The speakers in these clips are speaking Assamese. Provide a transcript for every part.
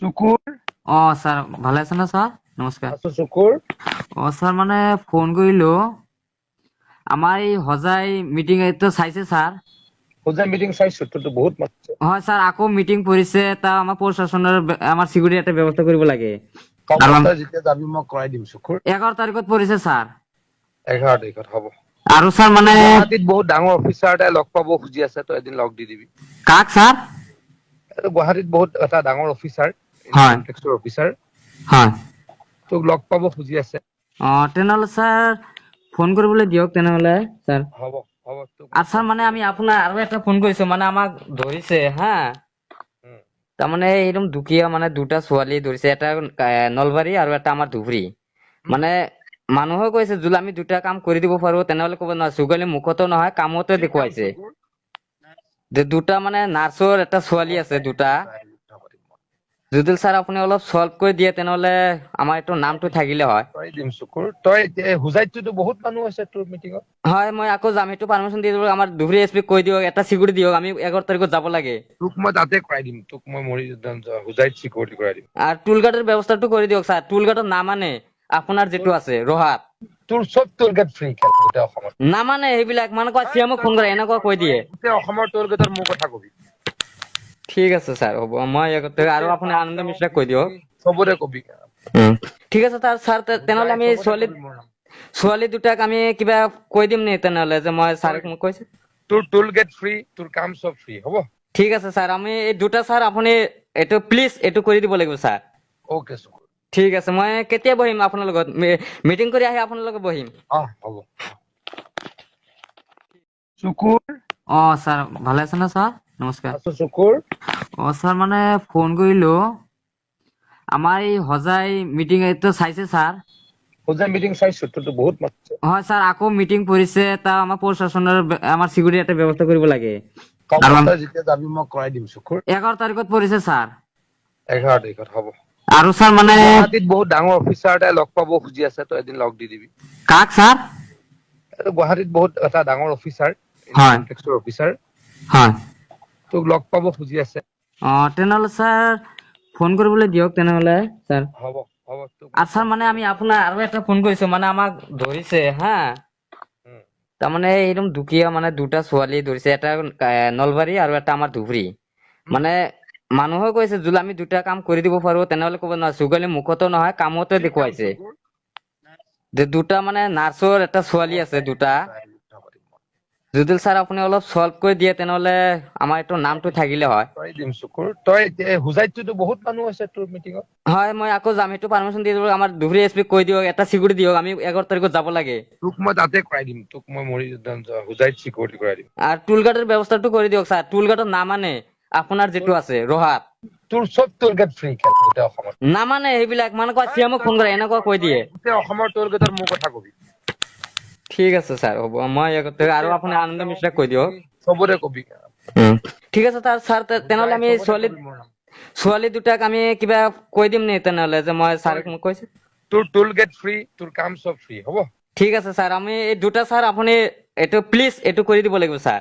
শুকুৰ স্যাৰ ভালো আছেন না স্যাৰ? নমস্কাৰ। আছো শুকুৰ স্যার মানে ফোন করিলো আমার এই হজাই মিটিং তো চাইছে স্যার। পূজা মিটিং চাইছো তো বহুত মাতিছে হয় স্যার, আকৌ মিটিং পৰিছে তা আমাৰ প্ৰশাসনৰ আমাৰ চিকিউৰিটি এটা ব্যৱস্থা কৰিব লাগে। আৰু তই যেতিয়া যাবি মই কৰাই দিম শুকুৰ 11 তাৰিখত পৰিছে স্যাৰ। 11 তাৰিখত হ'ব। আৰু স্যাৰ মানে গুৱাহাটীত বহুত ডাঙৰ অফিচাৰ এটাই লগ পাব খুজি আছে, তই এদিন লগ দি দিবি। কাক স্যার? গুৱাহাটীত বহুত এটা ডাঙৰ অফিচাৰ, হয় ইনকাম টেক্সৰ অফিচাৰ হয়। তোক লগ পাব খুজি আছে। তেনেহ'লে স্যাৰ ফোন কৰিবলৈ দিয়ক তেনেহ'লে স্যাৰ। হ'ব হ'ব তোক আৰু স্যাৰ মানে আমি আপোনাৰ আৰু এটা ফোন কৰিছো, মানে আমাক ধৰিছে হা। তাৰমানে একদম দুখীয়া মানে দুটা ছোৱালী ধৰিছে, এটা নলবাৰী আৰু এটা আমাৰ ধুবুৰী। মানে মানুহে কৈছে যদি আমি দুটা কাম কৰি দিব পাৰো তেনেহ'লে ক'ব নহয়, চুগালি মুখতো নহয় কামতে দেখুৱাইছে। যে দুটা মানে নাৰ্ছৰ এটা ছোৱালী আছে দুটা, যদি স্যাৰ আপুনি অলপ সলভ কৰি দিয়ে তেনেহ'লে আমাৰ এইটো নামটো থাকিলে হয়। কৰাই দিম শুকুৰ। তই হুজাইততো বহুত মানুহ আছে তোৰ মিটিঙত। হয় মই আকৌ যাম, সেইটো পাৰ্মিশ্যন দি দিব। আমাৰ ধুবুৰী এছপি কৈ দিয়ক, এটা চিকিউৰিটি দিয়ক, আমি 11 তাৰিখত যাব লাগে। তোক মই তাতে কৰাই দিম, তোক মই হুজাইত চিকিউৰিটি কৰাই দিম। আৰ টুল গাৰ্ডেৰ ব্যবস্থাটো কৰে দিয়ক স্যাৰ। টুল গাৰ্ডত না মানে আপনাৰ যেটো আছে ৰহাত তোৰ চব টোল গেট ফ্ৰী গোটেই অসমত। না মানে সেইবিলাক মানে কয় চিএমক ফোন কৰে এনেকুৱা কৈ দিয়ে। গোটেই অসমৰ টোল গেটৰ মোৰ কথা কবি। ঠিক আছে স্যাৰ, হ'ব মই আৰু আপুনি আনন্দ মিশ্ৰাক কৈ দিয়ক। চবৰে কবি। ঠিক আছে স্যাৰ, তেনেহ'লে আমি ছোৱালী দুটাক আমি কিবা কৈ দিম নি তেনেহ'লে, যে মই স্যাৰক মোক কৈছে। তোৰ টোল গেট ফ্ৰী, তোৰ কাম চব ফ্ৰী হ'ব। ঠিক আছে স্যাৰ, আমি এই দুটা স্যাৰ আপুনি এইটো প্লিজ এইটো কৰি দিব লাগিব স্যাৰ। ওকে শুকুৰ। ঠিক আছে, মই কেতিয়া বহিম আপোনাৰ লগত? মিটিং কৰি আহি আপোনাৰ লগত বহিম। হ'ব। শুকুৰ স্যাৰ ভালো আছেন না স্যাৰ? নমস্কাৰ। আছো শুকুৰ স্যাৰ মানে ফোন কৰিলো আমাৰ এই হজাই মিটিং তো চাইছে স্যার। পূজা মিটিং চাইছো তো বহুত মাতিছে। হয় স্যার, আকৌ মিটিং পৰিছে তা আমাৰ প্ৰশাসনৰ আমাৰ চিকিউৰিটি এটা ব্যৱস্থা কৰিব লাগে। তই যেতিয়া যাবি মই কৰাই দিম শুকুৰ। 11 তাৰিখত পৰিছে স্যাৰ। 11 তাৰিখত হ'ব। আৰু স্যাৰ মানে গুৱাহাটীত বহুত ডাঙৰ অফিচাৰ এটাই লগ পাব খুজি আছে, তই এদিন লগ দি দিবি। কাক স্যার? গুৱাহাটীত বহুত এটা ডাঙৰ অফিচাৰ, হয় ইনকাম টেক্সৰ অফিচাৰ হয়। তোক লগ পাব খুজি আছে। তেনেহ'লে স্যাৰ ফোন কৰিবলৈ দিয়ক তেনেহ'লে স্যাৰ। হ'ব হ'ব। আৰু স্যাৰ মানে আমি আপোনাৰ আৰু এটা ফোন কৰিছো, মানে আমাক ধৰিছে হা। তাৰমানে একদম দুখীয়া মানে দুটা ছোৱালী ধৰিছে, এটা নলবাৰী আৰু এটা আমাৰ ধুবুৰী। মানে মানুহে কৈছে যদি আমি দুটা কাম কৰি দিব পাৰো তেনেহ'লে ক'ব নহয়, চুগালি মুখতো নহয় কামতে দেখুৱাইছে। যে দুটা মানে নাৰ্ছৰ এটা ছোৱালী আছে দুটা, যদি স্যাৰ আপুনি অলপ সলভ কৰি দিয়ে তেনেহ'লে আমাৰ এইটো নামটো থাকিলে হয়। কৰাই দিম শুকুৰ। তই হুজাইততো বহুত মানুহ আছে তোৰ মিটিঙত। হয় মই আকৌ যাম, সেইটো পাৰ্মিশ্যন দি দিব। আমাৰ ধুবুৰী এছপি কৈ দিয়ক, এটা চিকিউৰিটি দিয়ক, আমি 11 তাৰিখত যাব লাগে। তোক মই তাতে কৰাই দিম, তোক মই হুজাইত চিকিউৰিটি কৰাই দিম। আৰ টুল গাৰ্ডেৰ ব্যবস্থাটো কৰে দিয়ক স্যাৰ। টুল গাৰ্ডত না মানে আপনাৰ যেটো আছে ৰহাত তোৰ চব টোল গেট ফ্ৰী গোটেই অসমত। না মানে সেইবিলাক মানে কয় চিএমক ফোন কৰে এনেকুৱা কৈ দিয়ে। গোটেই অসমৰ টোল গেটৰ মোৰ কথা কবি। ঠিক আছে স্যাৰ, হ'ব মই আৰু আপুনি আনন্দ মিশ্ৰাক কৈ দিয়ক। চবৰে কবি। ঠিক আছে স্যাৰ, তেনেহ'লে আমি ছোৱালী দুটাক আমি কিবা কৈ দিম নি তেনেহ'লে, যে মই স্যাৰক মোক কৈছে। তোৰ টোল গেট ফ্ৰী, তোৰ কাম চব ফ্ৰী হ'ব। ঠিক আছে স্যাৰ, আমি এই দুটা স্যাৰ আপুনি এইটো প্লিজ এইটো কৰি দিব লাগিব স্যাৰ।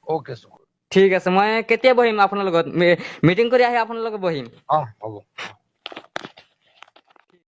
ওকে শুকুৰ। ঠিক আছে, মই কেতিয়া বহিম আপোনাৰ লগত? মিটিং কৰি আহি আপোনাৰ লগত বহিম। হ'ব।